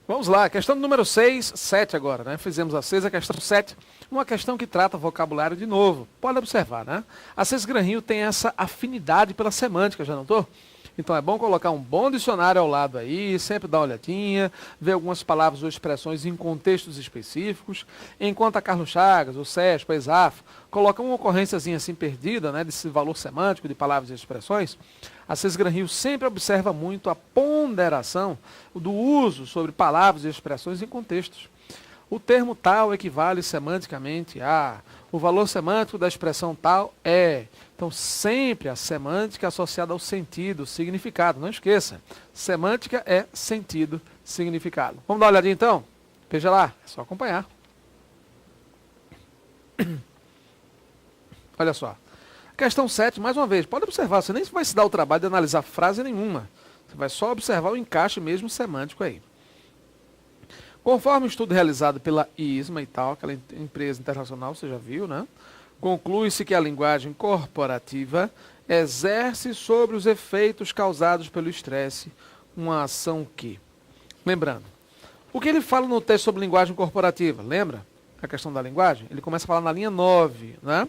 Vamos lá, questão número 6, 7 agora, né? Fizemos a 6, a questão 7, uma questão que trata vocabulário de novo. Pode observar, né? A 6 Gran-Rio tem essa afinidade pela semântica, já notou? Então é bom colocar um bom dicionário ao lado aí, sempre dar uma olhadinha, ver algumas palavras ou expressões em contextos específicos, enquanto a Carlos Chagas, o SESP, a ESAF, colocam uma ocorrênciazinha assim perdida, né, desse valor semântico de palavras e expressões, a CES Gran-Rio sempre observa muito a ponderação do uso sobre palavras e expressões em contextos. O termo tal equivale semanticamente a, o valor semântico da expressão tal é. Então, sempre a semântica associada ao sentido, significado. Não esqueça, semântica é sentido, significado. Vamos dar uma olhadinha então? Veja lá, é só acompanhar. Olha só. Questão 7, mais uma vez, pode observar, você nem vai se dar o trabalho de analisar frase nenhuma. Você vai só observar o encaixe mesmo semântico aí. Conforme o estudo realizado pela ISMA e tal, aquela empresa internacional, você já viu, né? Conclui-se que a linguagem corporativa exerce sobre os efeitos causados pelo estresse uma ação que... Lembrando, o que ele fala no texto sobre linguagem corporativa? Lembra a questão da linguagem? Ele começa a falar na linha 9, né?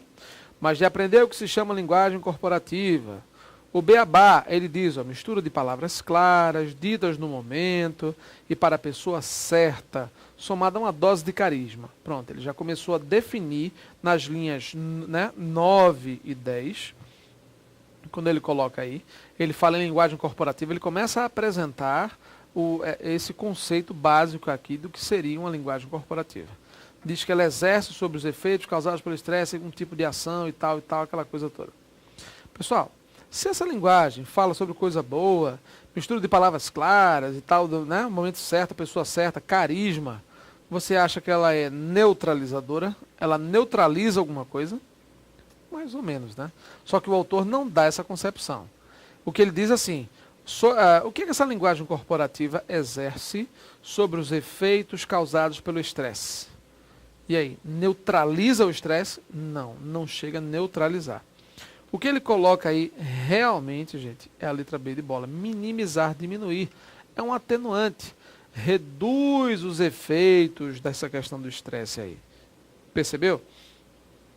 Mas de aprender o que se chama linguagem corporativa. O beabá, ele diz, ó, mistura de palavras claras, ditas no momento e para a pessoa certa, somada a uma dose de carisma. Pronto, ele já começou a definir nas linhas, né, 9 e 10. Quando ele coloca aí, ele fala em linguagem corporativa, ele começa a apresentar esse conceito básico aqui do que seria uma linguagem corporativa. Diz que ela exerce sobre os efeitos causados pelo estresse um tipo de ação e tal, aquela coisa toda. Pessoal, se essa linguagem fala sobre coisa boa, mistura de palavras claras e tal, né, momento certo, a pessoa certa, carisma, você acha que ela é neutralizadora? Ela neutraliza alguma coisa? Mais ou menos, né? Só que o autor não dá essa concepção. O que ele diz assim, o que essa linguagem corporativa exerce sobre os efeitos causados pelo estresse? E aí, neutraliza o estresse? Não, não chega a neutralizar. O que ele coloca aí, realmente, gente, é a letra B de bola. Minimizar, diminuir. É um atenuante. Reduz os efeitos dessa questão do estresse aí. Percebeu?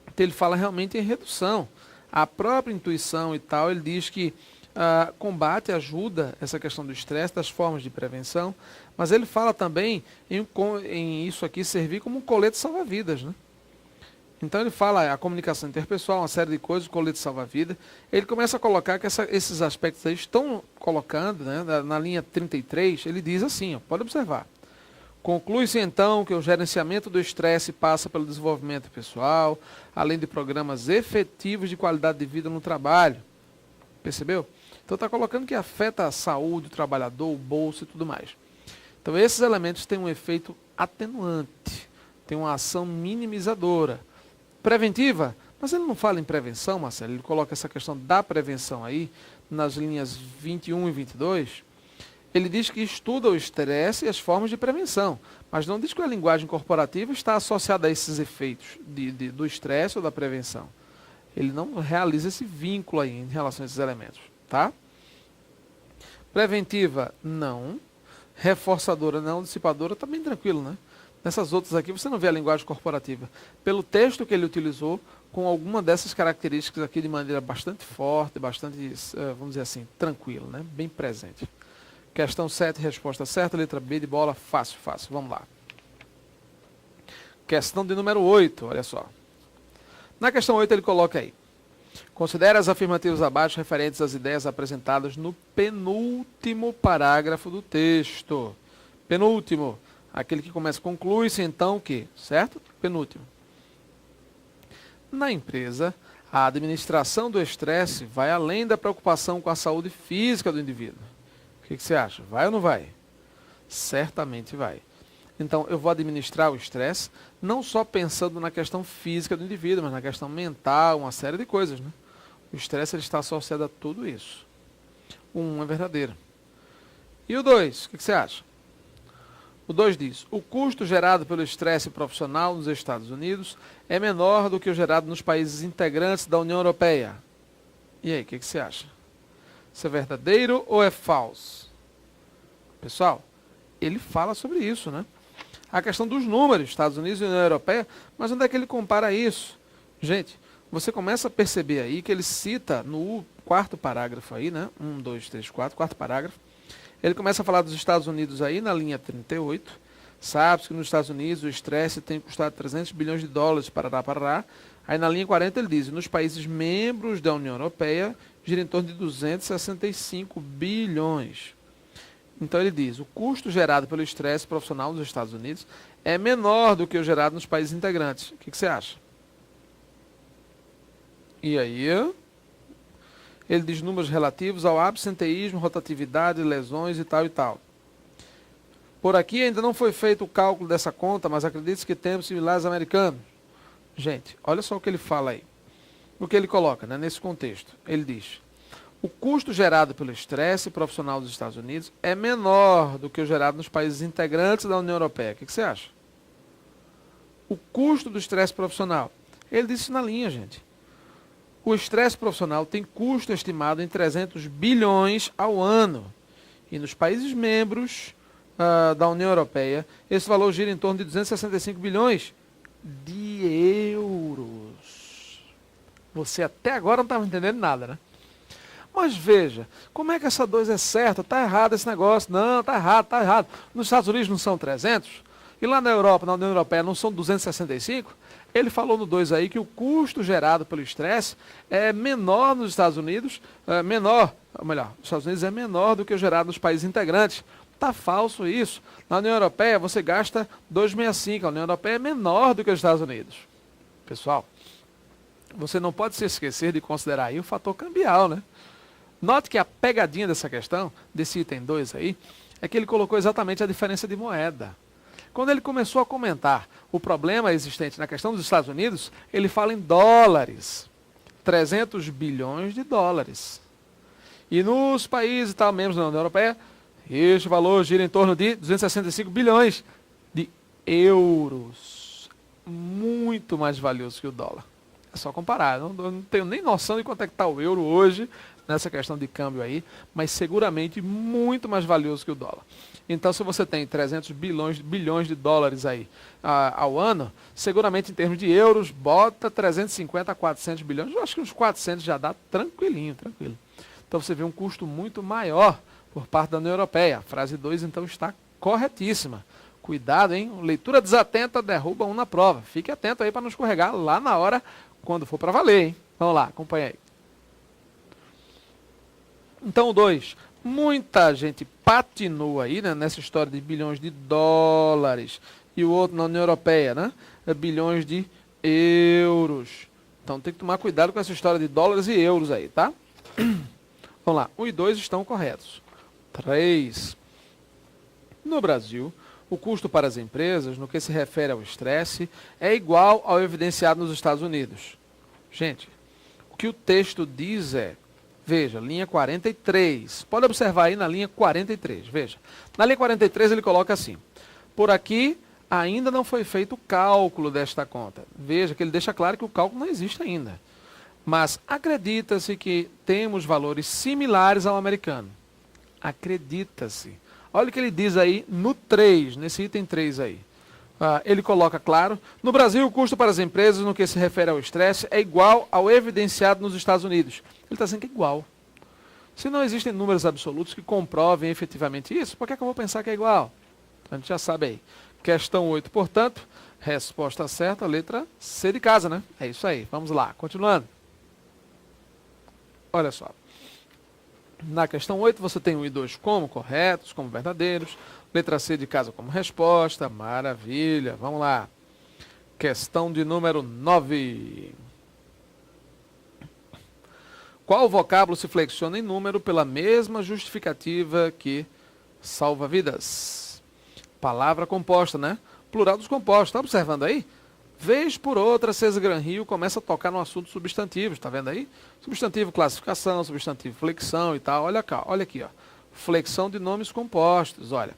Então, ele fala realmente em redução. A própria intuição e tal, ele diz que combate, ajuda essa questão do estresse, das formas de prevenção, mas ele fala também em isso aqui servir como um colete salva-vidas, né? Então ele fala a comunicação interpessoal, uma série de coisas, o colete salva-vida. Ele começa a colocar que esses aspectos aí estão colocando, né, na linha 33, ele diz assim, ó, pode observar. Conclui-se então que o gerenciamento do estresse passa pelo desenvolvimento pessoal, além de programas efetivos de qualidade de vida no trabalho. Percebeu? Então está colocando que afeta a saúde do trabalhador, o bolso e tudo mais. Então esses elementos têm um efeito atenuante, tem uma ação minimizadora. Preventiva, mas ele não fala em prevenção, Marcelo, ele coloca essa questão da prevenção aí, nas linhas 21 e 22, ele diz que estuda o estresse e as formas de prevenção, mas não diz que a linguagem corporativa está associada a esses efeitos do estresse ou da prevenção. Ele não realiza esse vínculo aí em relação a esses elementos, tá? Preventiva, não. Reforçadora, não. Dissipadora, tá bem tranquilo, né? Nessas outras aqui você não vê a linguagem corporativa. Pelo texto que ele utilizou, com alguma dessas características aqui de maneira bastante forte, bastante, vamos dizer assim, tranquilo, né? Bem presente. Questão 7, resposta certa, letra B de bola, fácil, fácil. Vamos lá. Questão de número 8, olha só. Na questão 8 ele coloca aí. Considere as afirmativas abaixo referentes às ideias apresentadas no penúltimo parágrafo do texto. Penúltimo. Aquele que começa, conclui-se então o quê? Certo? Penúltimo. Na empresa, a administração do estresse vai além da preocupação com a saúde física do indivíduo. O que você acha? Vai ou não vai? Certamente vai. Então, eu vou administrar o estresse, não só pensando na questão física do indivíduo, mas na questão mental, uma série de coisas, né? O estresse ele está associado a tudo isso. O 1 é verdadeiro. E o 2, o que você acha? O 2 diz, o custo gerado pelo estresse profissional nos Estados Unidos é menor do que o gerado nos países integrantes da União Europeia. E aí, o que você acha? Isso é verdadeiro ou é falso? Pessoal, ele fala sobre isso, né? A questão dos números, Estados Unidos e União Europeia, mas onde é que ele compara isso? Gente, você começa a perceber aí que ele cita no quarto parágrafo aí, né? 1, 2, 3, 4, quarto parágrafo. Ele começa a falar dos Estados Unidos aí na linha 38. Sabe-se que nos Estados Unidos o estresse tem custado 300 bilhões de dólares, parará. Aí na linha 40 ele diz, nos países membros da União Europeia, gira em torno de 265 bilhões. Então ele diz, o custo gerado pelo estresse profissional nos Estados Unidos é menor do que o gerado nos países integrantes. O que você acha? E aí, ele diz números relativos ao absenteísmo, rotatividade, lesões e tal e tal. Por aqui ainda não foi feito o cálculo dessa conta, mas acredite que temos similares americanos. Gente, olha só o que ele fala aí. O que ele coloca, né, nesse contexto. Ele diz, o custo gerado pelo estresse profissional dos Estados Unidos é menor do que o gerado nos países integrantes da União Europeia. O que você acha? O custo do estresse profissional. Ele disse na linha, gente. O estresse profissional tem custo estimado em 300 bilhões ao ano. E nos países membros da União Europeia, esse valor gira em torno de 265 bilhões de euros. Você até agora não estava entendendo nada, né? Mas veja, como é que essa 2 é certa? Está errado esse negócio. Não, está errado, está errado. Nos Estados Unidos não são 300? E lá na Europa, na União Europeia, não são 265? Ele falou no 2 aí que o custo gerado pelo estresse é menor nos Estados Unidos, os Estados Unidos é menor do que o gerado nos países integrantes. Está falso isso. Na União Europeia você gasta 2,65, a União Europeia é menor do que os Estados Unidos. Pessoal, você não pode se esquecer de considerar aí o fator cambial, né? Note que a pegadinha dessa questão, desse item 2 aí, é que ele colocou exatamente a diferença de moeda. Quando ele começou a comentar o problema existente na questão dos Estados Unidos, ele fala em dólares. 300 bilhões de dólares. E nos países tal, membros da União Europeia, este valor gira em torno de 265 bilhões de euros. Muito mais valioso que o dólar. É só comparar. Eu não tenho nem noção de quanto é que está o euro hoje, nessa questão de câmbio aí, mas seguramente muito mais valioso que o dólar. Então, se você tem 300 bilhões de dólares aí ao ano, seguramente em termos de euros, bota 350 a 400 bilhões. Eu acho que uns 400 já dá tranquilo. Então, você vê um custo muito maior por parte da União Europeia. A frase 2, então, está corretíssima. Cuidado, hein? Leitura desatenta derruba um na prova. Fique atento aí para não escorregar lá na hora, quando for para valer, hein? Vamos lá, acompanha aí. Então, o 2. Muita gente patinou aí, né, nessa história de bilhões de dólares. E o outro na União Europeia, né? Bilhões de euros. Então tem que tomar cuidado com essa história de dólares e euros aí, tá? Vamos lá. 1 e 2 estão corretos. 3. No Brasil, o custo para as empresas, no que se refere ao estresse, é igual ao evidenciado nos Estados Unidos. Gente, o que o texto diz é... Veja, linha 43. Pode observar aí na linha 43. Veja. Na linha 43 ele coloca assim. Por aqui ainda não foi feito o cálculo desta conta. Veja que ele deixa claro que o cálculo não existe ainda. Mas acredita-se que temos valores similares ao americano. Acredita-se. Olha o que ele diz aí no 3, nesse item 3 aí. Ele coloca claro, no Brasil o custo para as empresas no que se refere ao estresse é igual ao evidenciado nos Estados Unidos. Ele está dizendo que é igual. Se não existem números absolutos que comprovem efetivamente isso, por que é que eu vou pensar que é igual? A gente já sabe aí. Questão 8, portanto, resposta certa, letra C de casa, né? É isso aí, vamos lá, continuando. Olha só. Na questão 8 você tem 1 e 2 como corretos, como verdadeiros. Letra C de casa como resposta. Maravilha. Vamos lá. Questão de número 9. Qual vocábulo se flexiona em número pela mesma justificativa que salva vidas? Palavra composta, né? Plural dos compostos. Está observando aí? Vez por outra, César Gran Rio começa a tocar no assunto substantivos. Está vendo aí? Substantivo classificação, substantivo flexão e tal. Olha cá, olha aqui, ó. Flexão de nomes compostos. Olha,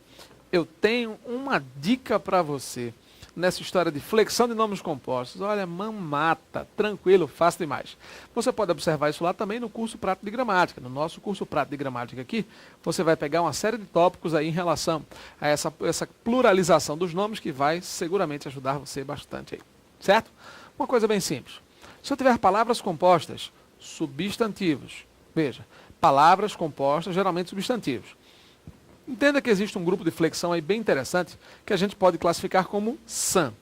eu tenho uma dica para você. nessa história de flexão de nomes compostos, olha, mamata, tranquilo, fácil demais. Você pode observar isso lá também no curso Prático de Gramática. No nosso curso Prático de Gramática aqui, você vai pegar uma série de tópicos aí em relação a essa pluralização dos nomes que vai seguramente ajudar você bastante aí, certo? Uma coisa bem simples. Se eu tiver palavras compostas, substantivos, veja, palavras compostas, geralmente substantivos. Entenda que existe um grupo de flexão aí bem interessante que a gente pode classificar como SAN.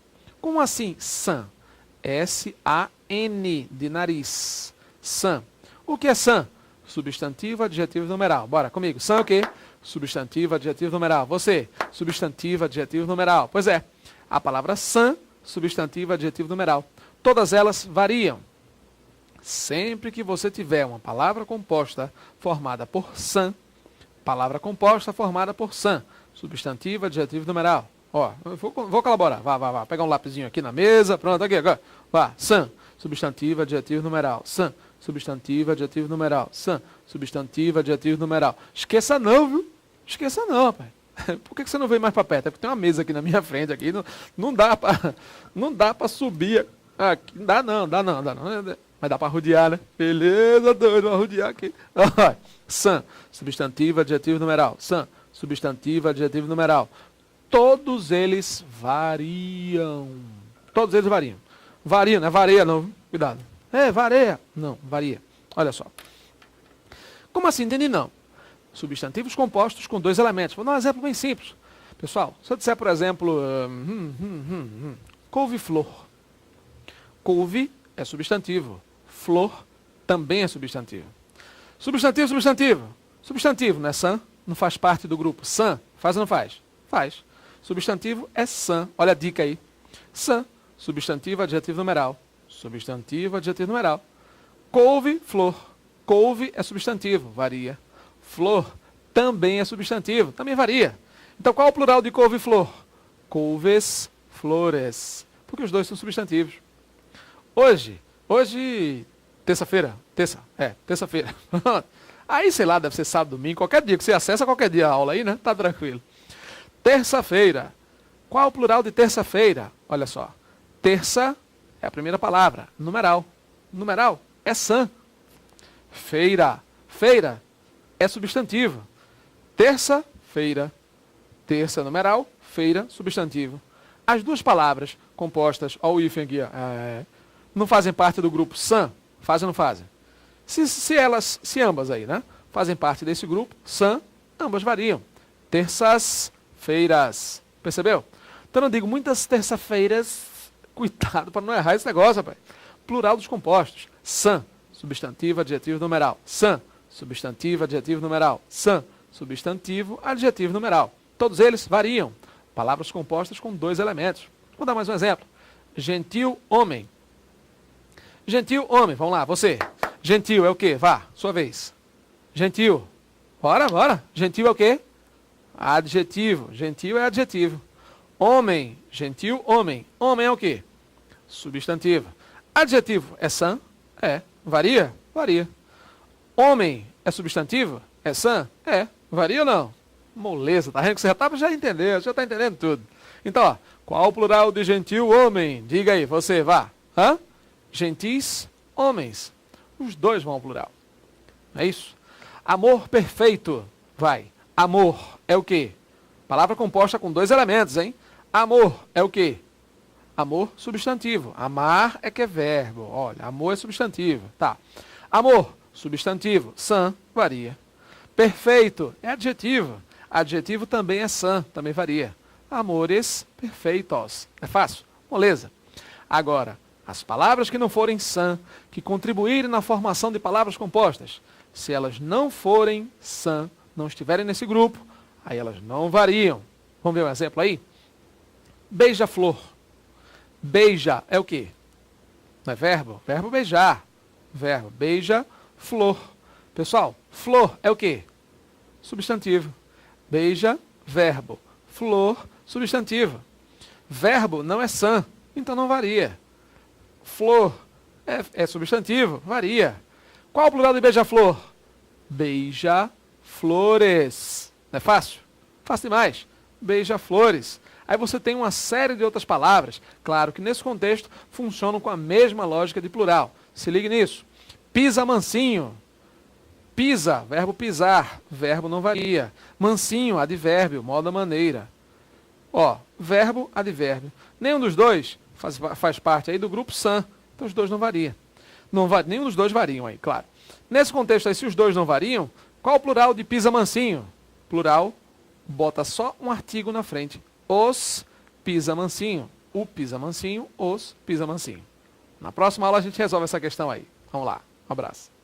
Como assim SAN? S-A-N, de nariz. SAN. O que é SAN? Substantivo, adjetivo e numeral. Bora comigo. SAN é o quê? Substantivo, adjetivo e numeral. Você, substantivo, adjetivo e numeral. Pois é, a palavra SAN, substantivo, adjetivo e numeral. Todas elas variam. Sempre que você tiver uma palavra composta formada por SAN, palavra composta formada por SAN, substantivo, adjetivo e numeral. Ó, eu vou colaborar. Vá. Pegar um lapisinho aqui na mesa. Pronto, aqui agora. Vá. SAN, substantivo, adjetivo e numeral. SAN, substantivo, adjetivo e numeral. SAN, substantivo, adjetivo e numeral. Esqueça não, viu? Esqueça não, rapaz. Por que você não veio mais para perto? É porque tem uma mesa aqui na minha frente. Aqui. Não dá para subir. Aqui. Dá não. Mas dá para rodear, né? Beleza, doido, vou rodear aqui. SAN, substantivo, adjetivo, numeral. SAN, substantivo, adjetivo, numeral. Todos eles variam. Todos eles variam. Varia, não é vareia não, viu? Cuidado. Vareia. Não, varia. Olha só. Como assim? Entendi não. Substantivos compostos com dois elementos. Vou dar um exemplo bem simples. Pessoal, se eu disser, por exemplo, couve-flor. Couve é substantivo. Flor também é substantivo. Substantivo, substantivo. Substantivo, não é SAN? Não faz parte do grupo. SAN, faz ou não faz? Faz. Substantivo é SAN. Olha a dica aí. SAN, substantivo, adjetivo, numeral. Substantivo, adjetivo, numeral. Couve, flor. Couve é substantivo, varia. Flor também é substantivo, também varia. Então qual é o plural de couve e flor? Couves, flores. Porque os dois são substantivos. Hoje, terça-feira. Aí, sei lá, deve ser sábado, domingo, qualquer dia, que você acessa qualquer dia a aula aí, né? Tá tranquilo. Terça-feira. Qual é o plural de terça-feira? Olha só. Terça é a primeira palavra. Numeral. Numeral é SAN. Feira. Feira é substantivo. Terça-feira. Terça, numeral. Feira, substantivo. As duas palavras compostas, olha o hífen aqui, não fazem parte do grupo SAN? Fazem ou não fazem? Se ambas aí, né? Fazem parte desse grupo, SAN, ambas variam. Terças-feiras. Percebeu? Então eu digo muitas terça-feiras, cuidado para não errar esse negócio, rapaz. Plural dos compostos. SAN, substantivo, adjetivo, numeral. SAN, substantivo, adjetivo, numeral. SAN, substantivo, adjetivo, numeral. Todos eles variam. Palavras compostas com dois elementos. Vou dar mais um exemplo. Gentil homem. Gentil homem, vamos lá, você. Gentil é o quê? Vá, sua vez. Gentil. Bora. Gentil é o quê? Adjetivo. Gentil é adjetivo. Homem. Gentil homem. Homem é o quê? Substantivo. Adjetivo é SAN? É. Varia? Varia. Homem é substantivo? É SAN? É. Varia ou não? Moleza, tá vendo que você já entendeu, já está entendendo tudo. Então, ó, qual o plural de gentil homem? Diga aí, você, vá. Gentis homens. Os dois vão ao plural. É isso? Amor perfeito. Vai. Amor é o quê? Palavra composta com dois elementos, hein? Amor é o quê? Amor, substantivo. Amar é que é verbo. Olha, amor é substantivo. Tá. Amor, substantivo. SAN, varia. Perfeito é adjetivo. Adjetivo também é SAN, também varia. Amores perfeitos. É fácil? Moleza. Agora, as palavras que não forem SAN, que contribuírem na formação de palavras compostas, se elas não forem SAN, não estiverem nesse grupo, aí elas não variam. Vamos ver um exemplo aí? Beija-flor. Beija é o quê? Não é verbo? Verbo beijar. Verbo beija, flor. Pessoal, flor é o quê? Substantivo. Beija, verbo. Flor, substantivo. Verbo não é SAN, então não varia. Flor é substantivo, varia. Qual o plural de beija-flor? Beija-flores. Não é fácil? Fácil demais. Beija-flores. Aí você tem uma série de outras palavras, claro que nesse contexto funcionam com a mesma lógica de plural. Se ligue nisso. Pisa mansinho. Pisa, verbo pisar, verbo não varia. Mansinho, advérbio, modo da maneira. Ó, verbo, advérbio. Nenhum dos dois faz parte aí do grupo san, então os dois não variam. Nenhum dos dois variam aí, claro. Nesse contexto aí, se os dois não variam, qual o plural de pisa mansinho? Plural, bota só um artigo na frente. Os pisa mansinho. O pisa mansinho, os pisa mansinho. Na próxima aula a gente resolve essa questão aí. Vamos lá. Um abraço.